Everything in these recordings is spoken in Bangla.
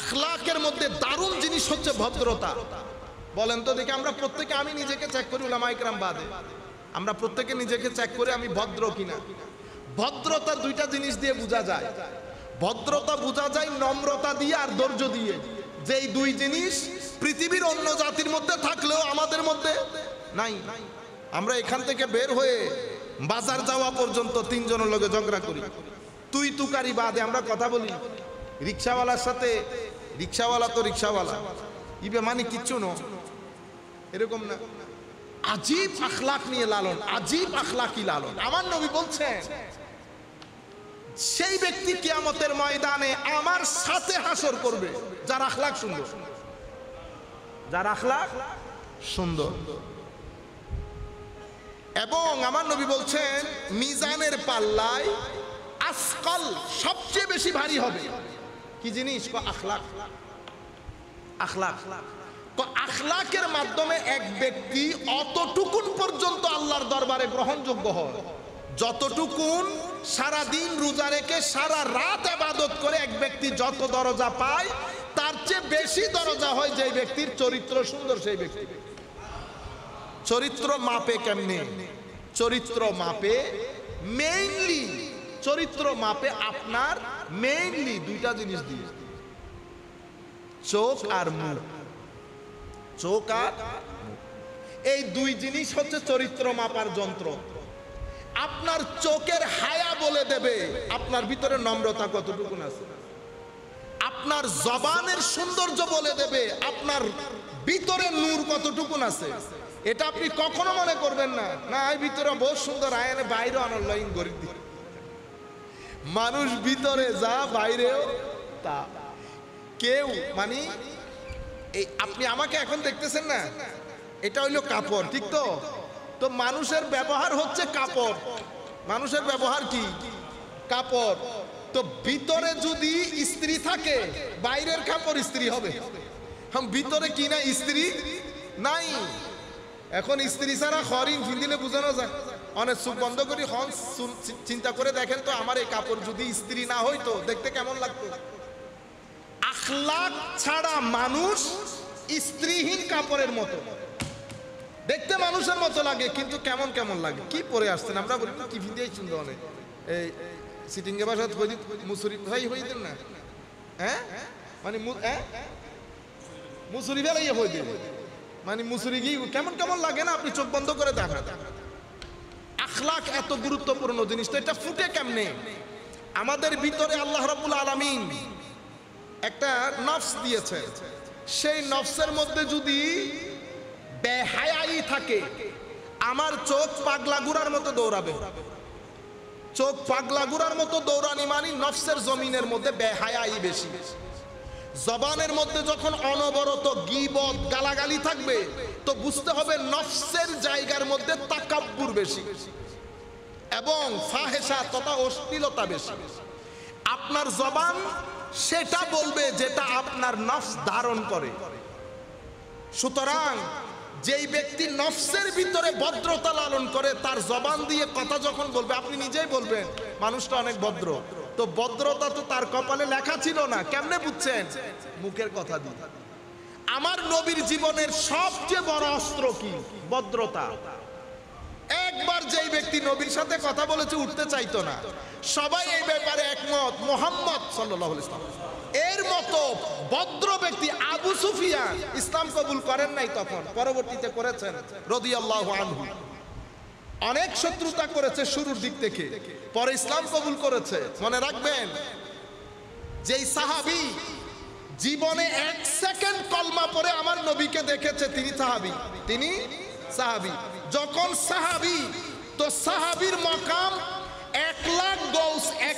আখলাকের মধ্যে দারুণ জিনিস হচ্ছে ভদ্রতা। বলেন তো দেখি, আমরা প্রত্যেকে, আমি নিজেকে চেক করি, উলামায়ে কেরাম বাদে আমরা প্রত্যেকে নিজেকে চেক করে আমি ভদ্র কিনা। ভদ্রতা দুইটা জিনিস দিয়ে বোঝা যায়। ভদ্রতা বোঝা যায় নম্রতা দিয়ে আর ধৈর্য দিয়ে। যেই দুই জিনিস পৃথিবীর অন্য জাতির মধ্যে থাকলেও আমাদের মধ্যে নাই। আমরা এখান থেকে বের হয়ে বাজার যাওয়া পর্যন্ত তিনজনের লগে ঝগড়া করি, তুই তুকারি বাদে আমরা কথা বলি। রিক্সাওয়ালার সাথে, রিক্সাওয়ালা তো রিক্সাওয়ালা, ইবে মানে কিচ্ছু না, এরকম না। আজীব আখলাক নিয়ে লালন, আজীব আখলাকি লালন। আমার নবী বলছেন সেই ব্যক্তি কিয়ামতের ময়দানে আমার সাথে হাসর করবে যার আখলাক সুন্দর, যার আখলাক সুন্দর। এবং আমার নবী বলছেন মিজানের পাল্লায় আসকাল সবচেয়ে বেশি ভারী হবে কি জিনিস? আখলাক। আখলাক, আখলাকের মাধ্যমে এক ব্যক্তি অতটুকুন পর্যন্ত আল্লাহর দরবারে গ্রহণযোগ্য হয় যতটুকুন সারা দিন রোজা রেখে সারা রাত ইবাদত করে এক ব্যক্তি যত দরজা পায় তার চেয়ে বেশি দরজা হয় যে ব্যক্তির চরিত্র সুন্দর। সেই ব্যক্তি চরিত্র মাপে কেমনে? চরিত্র মাপে মেইনলি, চরিত্র মাপে আপনার মেইনলি দুইটা জিনিস দিয়ে, চোখ আর মুখ। চোখ আর এই দুই জিনিস হচ্ছে চরিত্র মাপার যন্ত্র। আপনার চোখের হায়া বলে দেবে আপনার ভিতরে নম্রতা কতটুকু আছে। আপনার জবানের সৌন্দর্য বলে দেবে আপনার ভিতরে নূর কতটুকু আছে। এটা আপনি কখনো মনে করবেন না, না এই ভিতরে বহুত সুন্দর, আয়নে বাইরে অনলাইন করে দিই। মানুষ ভিতরে যা বাইরেও তা। কেউ মানে এই আপনি আমাকে এখন দেখতেছেন না, এটা হইলো কাপড়, ঠিক তো? তো মানুষের ব্যবহার হচ্ছে কাপড়। মানুষের ব্যবহার কি? কাপড়। তো ভিতরে যদি স্ত্রী থাকে বাইরের কাপড় স্ত্রী হবে। ভিতরে কি না স্ত্রী নাই। এখন স্ত্রী ছাড়া হরিণ ফিন্দিলে বোঝানো যায়। অনেক চোখ বন্ধ করি হন চিন্তা করে দেখেন তো আমার এই কাপড় যদি স্ত্রী না হইতো দেখতে কেমন লাগতো? আখলাক ছাড়া মানুষ স্ত্রীহীন কাপড়ের মতো দেখতে, মানুষের মতো লাগে কিন্তু কেমন কেমন লাগে। কি পরে আসছেন আমরা বলি কি ভিন্দিয়াই সুন্দর অনেক এই সিটিং এ বাসা মুসুরি ভাই হয়ে দেন না, হ্যাঁ মানে মুসুরি বেলাইয়া হয়ে দেবে মানে মুসুরি গিয়ে কেমন কেমন লাগে না, আপনি চোখ বন্ধ করে দেখা। আখলাক এত গুরুত্বপূর্ণ জিনিস, তো এটা ফুটে কেমনে? আমাদের ভিতরে আল্লাহ রাব্বুল আলামিন একটা নফস দিয়েছে, সেই নফসের মধ্যে যদি বেহায়াই থাকে আমার চোখ পাগলা গুড়ার মতো দৌড়াবে। চোখ পাগলা গুড়ার মতো দৌড়ানি মানে নফসের জমিনের মধ্যে বেহায়াই বেশি। জবানের মধ্যে যখন অনবরত গীবত গালাগালি থাকবে তো বুঝতে হবে নফসের জায়গার মধ্যে তাকাব্বুর বেশি এবং ফাহেশা তথা অশ্লীলতা বেশি। আপনার জবান সেটা বলবে যেটা আপনার নফস ধারণ করে। সুতরাং যেই ব্যক্তি নফসের ভিতরে ভদ্রতা লালন করে তার জবান দিয়ে কথা যখন বলবে আপনি নিজেই বলবেন মানুষটা অনেক ভদ্র। তো ভদ্রতা তো তার কপালে লেখা ছিল না, কেমনে বুঝছেন? মুখের কথা দিয়ে। আমার নবীর জীবনের সবচেয়ে বড় অস্ত্র কি? ভদ্রতা। একবার যেই ব্যক্তি নবীর সাথে কথা বলেছে উঠতে চাইতো না, সবাই এই ব্যাপারে একমত মুহাম্মদ সাল্লাল্লাহু আলাইহি ওয়াসাল্লাম এর মতো ভদ্র ব্যক্তি আবু সুফিয়ান ইসলাম কবুল করেন নাই, তখন পরবর্তীতে করেছেন রাদিয়াল্লাহু আনহু। অনেক শত্রুতা করেছে শুরুর দিক থেকে, পরে ইসলাম কবুল করেছে। মনে রাখবেন যেই সাহাবী জীবনে 1 সেকেন্ড কলমা পড়ে আমার নবীকে দেখেছে তিনি সাহাবী, তিনি সাহাবী। যখন সাহাবী তো সাহাবীর মাকাম 1 লাখ গৌস এক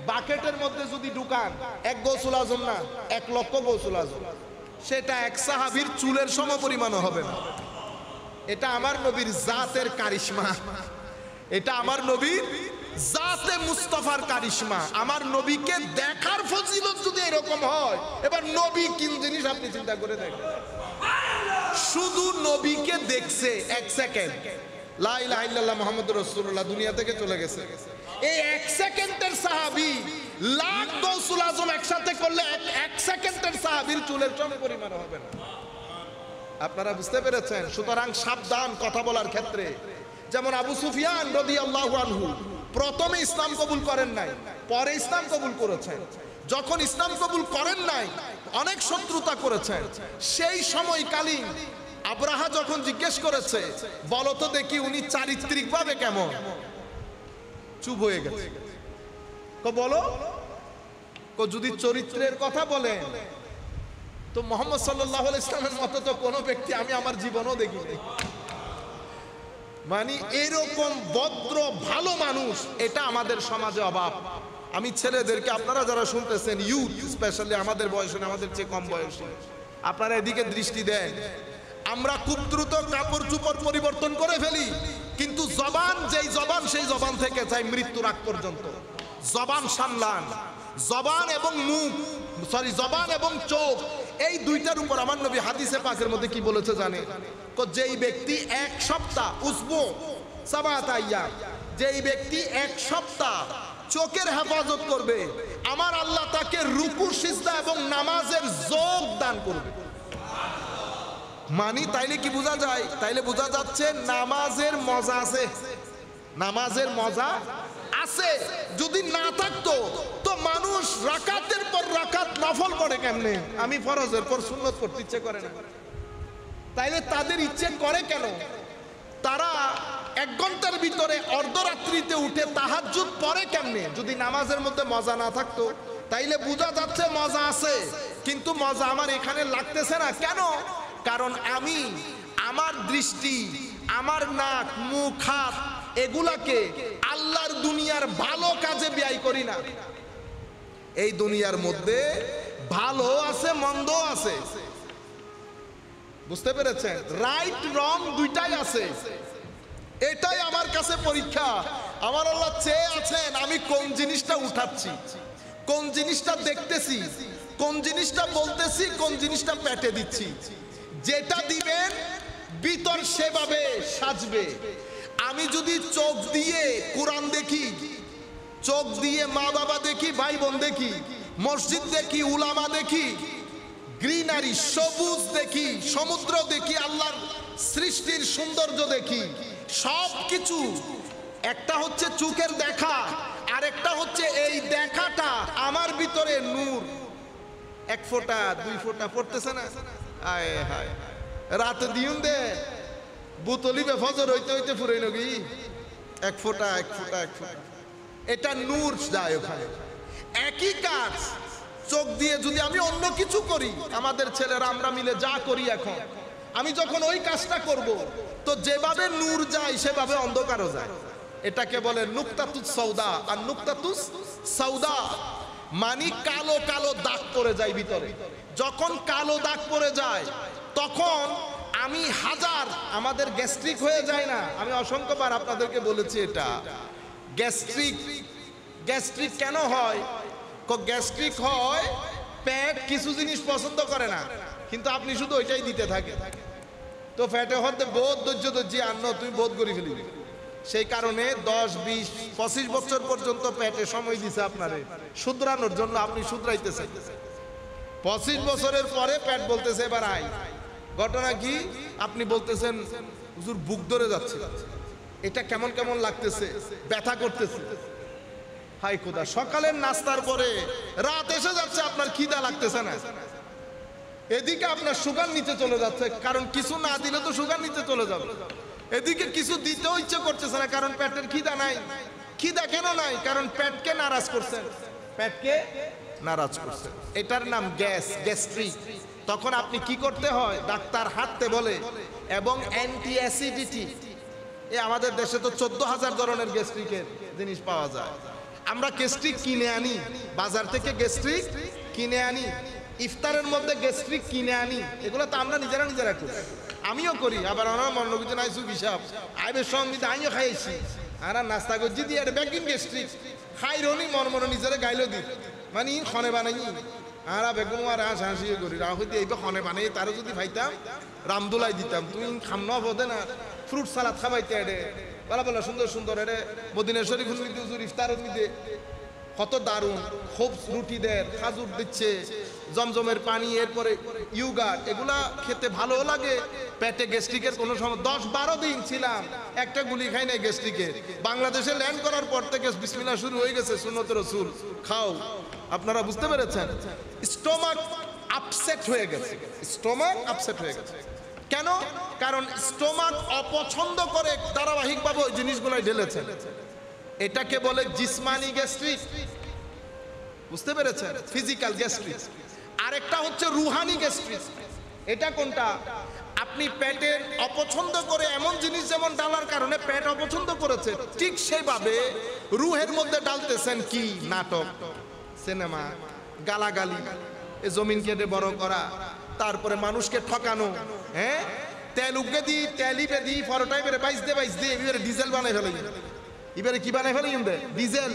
বাকেটের মধ্যে যদি ঢুকান 1 গৌসুল আজম না 1 লক্ষ গৌসুল আজম, সেটা এক সাহাবীর চুলের সমপরিমাণও হবে না। এটা আমার নবীর জাতের কারিশমা, এটা আমার নবীর জাতে মুস্তাফার কারিশমা। আমার নবীকে দেখার ফজিলত যদি এরকম হয়, এবার নবী কোন জিনিস আপনি চিন্তা করে দেখেন। শুধু নবীকে দেখছে 1 সেকেন্ড, লা ইলাহা ইল্লাল্লাহ মুহাম্মাদুর রাসূলুল্লাহ দুনিয়া থেকে চলে গেছে। এই 1 সেকেন্ডের সাহাবী লাখ গৌসুল আজম একসাথে করলে এক সেকেন্ডের সাহাবীর চুলের সম পরিমাণ হবে না। আপনারা বুঝতে পেরেছেন? সুতরাং সাবধান কথা বলার ক্ষেত্রে। যেমন আবু সুফিয়ান রাদিয়াল্লাহু আনহু প্রথমে ইসলাম কবুল করেন নাই, পরে ইসলাম কবুল করেছেন। যখন ইসলাম কবুল করেন নাই অনেক শত্রুতা করেছেন। সেই সময়কালীন আব্রাহা যখন জিজ্ঞেস করেছে বলো তো দেখি উনি চারিত্রিকভাবে কেমন, চুপ হয়ে গেছে। বলো যদি চরিত্রের কথা বলেন তো মুহাম্মদ সাল্লাল্লাহু আলাইহি ওয়াসাল্লামের মতো তো কোনো ব্যক্তি আমি আমার জীবনও দেখিনি। মানে এরকম ভদ্র ভালো মানুষ এটা আমাদের সমাজে অভাব। আমি ছেলেদেরকে, আপনারা যারা শুনতেছেন ইউথ, স্পেশালি আমাদের বয়সে আমাদের চেয়ে কম বয়সী, আপনারা এদিকে দৃষ্টি দেন। আমরা খুব দ্রুত কাপড় চোপড় পরিবর্তন করে ফেলি, কিন্তু জবান যেই জবান সেই জবান থেকে চাই মৃত্যুর আগ পর্যন্ত। জবান সামলান। জবান এবং মুখ, জবান এবং চোখ, এই দুইটার উপর আমার নবী হাদিসে পাকের মধ্যে কি বলেছে জানেন? যেই ব্যক্তি এক সপ্তাহ উসবু সাবাত আইয়াম, যেই ব্যক্তি এক সপ্তাহ চোখের হেফাজত করবে আমার আল্লাহ তাকে রুকু সিজদা এবং নামাজের যোগ দান করবে। মানি তাইলে কি বোঝা যায়? তাইলে বোঝা যাচ্ছে নামাজের মজা আছে, নামাজের মজা আছে। যদি না থাকতো তো মানুষ রাকাতের পর রাকাত নফল পড়ে কেমনে? আমি ফরজের পর সুন্নত করতে ইচ্ছে করে না, তাইলে তাদের ইচ্ছে করে কেন? তারা 1 ঘন্টার ভিতরে অর্ধরাত্রিতে উঠে তাহাজ্জুদ পড়ে কেমনে? যদি নামাজের মধ্যে মজা না থাকতো তাইলে বোঝা যাচ্ছে মজা আছে, কিন্তু মজা আমার এখানে লাগতেছে না। কেন? কারণ আমি আমার দৃষ্টি, আমার নাক, মুখ, হাত এগুলাকে আল্লাহর দুনিয়ার ভালো কাজে ব্যয় করি না। এই দুনিয়ার মধ্যে ভালো আছে মন্দ আছে, বুঝতে পেরেছেন? রাইট রং দুইটাই আছে। এটাই আমার কাছে পরীক্ষা। আমার আল্লাহ চেয়ে আছেন আমি কোন জিনিসটা উঠাচ্ছি, কোন জিনিসটা দেখতেছি, কোন জিনিসটা বলতেছি, কোন জিনিসটা পেটে দিচ্ছি। যেটা দিবেন ভিতর সেভাবে সাজবে। আমি যদি চোখ দিয়ে কোরআন দেখি, চোখ দিয়ে মা বাবা দেখি, ভাই বোন দেখি, মসজিদ দেখি, উলামা দেখি, গ্রিনারি সবুজ দেখি, সমুদ্র দেখি, আল্লাহর সৃষ্টির সৌন্দর্য দেখি, সব কিছু, একটা হচ্ছে চোখের দেখা আর একটা হচ্ছে এই দেখাটা আমার ভিতরে নূর 1 ফোঁটা 2 ফোঁটা পড়তেছে না? আয় হায়, রাত দিউন দে বুতলিবে ফজর হইতে হইতে ফুরাই নগি 1 ফোঁটা 1 ফোঁটা 1 ফোঁটা, এটা নূর যায় ওখানে। একই কাজ চোখ দিয়ে যদি আমি অন্য কিছু করি, আমাদের ছেলেরা আমরা মিলে যা করি এখন, আমি যখন ওই কাজটা করব তো যেভাবে নূর যায় সেভাবে অন্ধকারও যায়। এটাকে বলে নুকতাতুস সাউদা। আর নুকতাতুস সাউদা মানে কালো কালো দাগ পড়ে যায় ভিতরে। যখন কালো দাগ পড়ে যায় তখন আমি আমাদের গ্যাস্ট্রিক হয়ে যায় না? আমি অসংখ্যবার আপনাদেরকে বলেছি এটা। গ্যাস্ট্রিক কেন হয়? গ্যাস্ট্রিক হয় পেট কিছু জিনিস পছন্দ করে না, কিন্তু আপনি শুধু ওইটাই দিতে থাকে, তো পেটে হতে বহুত ধৈর্য আন্ন তুমি বোধ করে ফেলি। সেই কারণে 10, 20, 25 বছর পর্যন্ত পেটে সময় দিছে আপনারে শুধরানোর জন্য, আপনি শুধরাইতেছেন। 25 বছরের পরে পেট বলতেছে এবার আই। ঘটনা কি? আপনি বলতেছেন হুজুর বুক ধরে যাচ্ছে, এটা কেমন কেমন লাগতেছে, ব্যথা করতেছে। হাই খোদা, সকালের নাস্তার পরে রাত এসে যাচ্ছে, আপনার খিদা লাগতেছে না, এদিকে আপনার সুগার নিচে চলে যাচ্ছে, কারণ কিছু না দিলে তো সুগার নিচে চলে যাবে। এদিকে কিছু দিতেও ইচ্ছে করতেছে না, কারণ পেটের খিদা নাই। খিদা কেন নাই? কারণ পেটকে নারাজ করছেন, পেটকে নারাজ করছেন। এটার নাম গ্যাস্ট্রিক। তখন আপনি কি করতে হয়? ডাক্তার হাঁটতে বলে এবং অ্যান্টি অ্যাসিডিটি। আমাদের দেশে তো 14,000 ধরনের গ্যাস্ট্রিকের জিনিস পাওয়া যায়। আমরা গ্যাস্ট্রিক কিনে আনি বাজার থেকে, গ্যাস্ট্রিক কিনে আনি, ইফতারের মধ্যে গ্যাস্ট্রিক কিনে আনি। এগুলো তো আমরা নিজেরা করি, আমিও করি। আবার আমার মনে কিছু নাইছু হিসাব আইবের সঙ্গে আমিও খাইছি, আর নাস্তা করছি দিয়ে ব্যাগিন গ্যাস্ট্রিক খাই রনি মনে নিজেরা গাইলো দি, মানে খনে বানাই আর বেগম আর হাসি করি রাহুল দিয়ে এইবার খনে বানাই। তারও যদি ভাইতাম রামদুলাই দিতাম, তুই খামনা বোধে না ফ্রুট সালাদ খাবাইতে এডে বলা সুন্দর সুন্দর এডে মদিনা শরীফ নিতে হুজুর ইফতার নিতে কত দারুণ, খুব রুটি দেয়, খাজুর দিচ্ছে, জমজমের পানি, এরপরে ইউগার্ট, এগুলা খেতে ভালো লাগে। পেটে গ্যাস্ট্রিকের কোনো সময় 10-12 দিন ছিলাম, একটা গুলি খাই নাই গ্যাস্ট্রিকের। বাংলাদেশে ল্যান্ড করার পর থেকে বিসমিল্লাহ শুরু হয়ে গেছে, সুন্নত রাসূল খাও। আপনারা বুঝতে পেরেছেন? স্টোমাক আপসেট হয়ে গেছে, স্টোমাক আপসেট হয়ে গেছে। কেন? কারণ স্টোমাক অপছন্দ করে ধারাবাহিকভাবে ওই জিনিসগুলোই ঢেলেছেন। এটাকে বলে জিসমানি গ্যাস্ট্রিক। বুঝতে পেরেছেন? Physical gastric. আরেকটা হচ্ছে রুহানি গ্যাস্ট্রিক। এটা কোনটা? আপনি পেটের অপছন্দ করে এমন জিনিস যেমন ডালার কারণে পেট অপছন্দ করেছে, ঠিক সেইভাবে রুহের মধ্যে ডালতেছেন কি? নাটক, সিনেমা, গালাগালি, জমিন কেটে বড় করা, তারপরে মানুষকে ঠকানো, হ্যাঁ, তেল উগে দি, তেলি বেদি, পরোটাই বেড়ে বাইশ দে, এবারে ডিজেল বানাই ফেলে। এবারে কি বানাই ফেলে? ডিজেল।